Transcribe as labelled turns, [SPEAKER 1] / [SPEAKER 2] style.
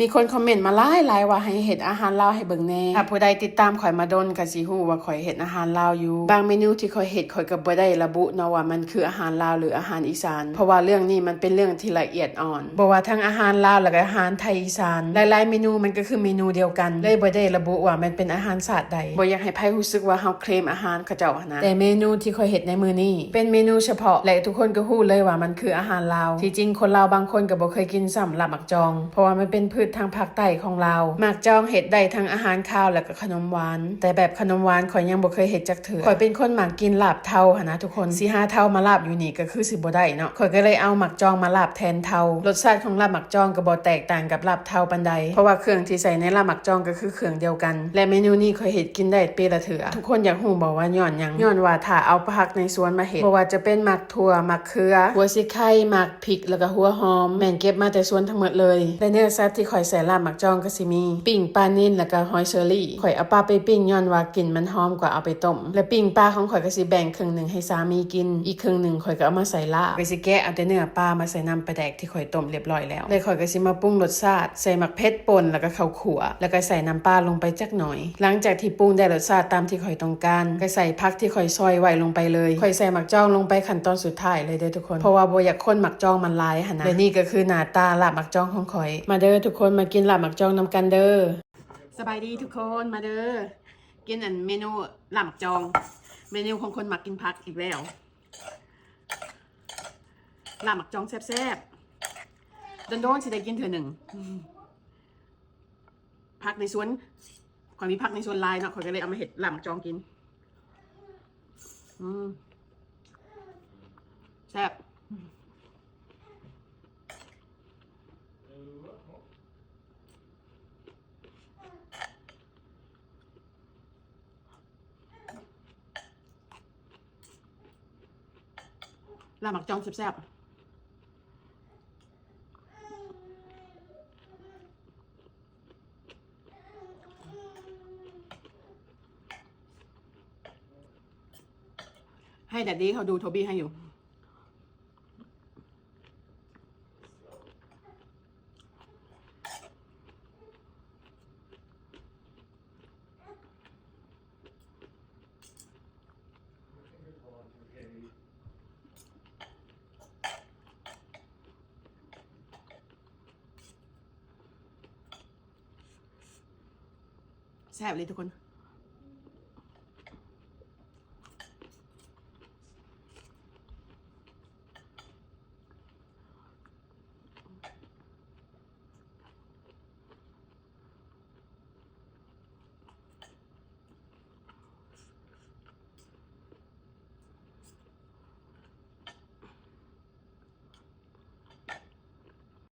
[SPEAKER 1] มีคนคอมเมนต์มาหลายว่าให้เฮ็ดอาหารลาวให้เบิ่งแน่ถ้าผู้ใดติดตามข่อยมาดนก็สิฮู้ว่าข่อยเฮ็ดอาหารลาวอยู่บางเมนูที่ข่อยเฮ็ดข่อยก็บ่ได้ระบุเนาะว่ามันคืออาหารลาวหรืออาหารอีสานเพราะว่าเรื่องนี้มันเป็นเรื่องที่ละเอียดอ่อนบ่ว่าทั้งอาหารลาวแล้วก็อาหารไทยอีสานหลายๆเมนูมันก็คือเมนูเดียวกันเลยบ่ได้ระบุว่ามันเป็นอาหารชาติใดบ่อยากให้ไผรู้สึกว่าเฮาเคลมอาหารเขาเจ้านะแต่เมนูที่ข่อยเฮ็ดในมื้อนี้เป็นเมนูเฉพาะและทุกคนก็ฮู้เลยว่ามันคืออาหารลาวที่จริงคนลาวบางคนก็บ่เคยกินซ้ำลาบมักจองเพราะว่ามันเป็นพืชทางภาคใต้ของลาวมักจองเฮ็ดได้ทั้งอาหารคาวและก็ขนมหวานแต่แบบขนมหวานข่อยยังบ่เคยเฮ็ดจักเทื่อข่อยเป็นคนมักกินลาบเทาหั่นนะทุกคนสิหาเทามาลาบอยู่นี่ก็คือสิบ่ได้เนาะข่อยก็เลยเอาหมักจองมาลาบแทนเทารสชาติของลาบหมักจองก็บ่แตกต่างกับลาบเทาปานใดเพราะว่าเครื่องที่ใส่ในลาบหมักจองก็คือเครื่องเดียวกันและเมนูนี้ข่อยเฮ็ดกินได้ปีละเทื่อทุกคนอยากฮู้บ่ว่าย้อนหยังย้อนว่าถ้าเอาผักในสวนมาเฮ็ดบ่ว่าจะเป็นหมักถั่วหมักเขือหัวสิไข่หมักพริกแล้วก็หัวหอมแม่นเก็บมาแต่สวนทั้งหมดเลยและเนื้อสัตว์ที่ข่อยใส่ลาบหมักจองก็สิมีปิ้งปลานิ่นแล้วก็หอยเชอรี่ข่อยเอาปลาไปปิ้งย้อนว่ากลิ่นมันหอมกว่าเอาไปต้มและปิ้งปลาของข่อยก็สิแบ่งครึ่งนึงให้สามีกินอีกครึ่งนึงข่อยก็เอามาใส่ลาบก็สิแกะเอาแต่เนื้อปลามาใส่น้ำปลาแดกที่ข่อยต้มเรียบร้อยแล้วเลยข่อยก็สิมาปรุงรสชาติใส่หมักเผ็ดป่นแล้วก็ข้าวขั่วแล้วก็ใส่น้ำปลาลงไปจักหน่อยหลังจากที่ปรุงได้รสชาติตามที่ข่อยต้องการก็ใส่ผักที่ข่อยซอยไว้ลงไปเลยข่อยใส่หมักจ้องลงไปขั้นตอนสุดท้ายเลยเด้อทุกคนเพราะว่าบ่อยากคนหมักจ้องมันหลายหั่นนะและนี่ก็คือหน้าตาลาบหมักจ้องของข่อยมาเด้อทุกคนมากินลาบหมักจ้องนำกันเด้อสบายดีทุกคนมาเด้อกินเมนูลาบหมักจ้องเมนูของคนมักกินผักอีกแล้วลาบหมักจ้องแซ่บๆโดนๆสิได้กินเทื่อหนึ่งผักในสวนข่อยมีผักในสวนลายเนาะข่อยก็เลยเอามาเฮ็ดลาบหมักจ้องกินแซ่บลาบหมักจ้องแซ่บให้แดดดี้เขาดูโทบี้ให้อยู่แซ่บเลยทุกคน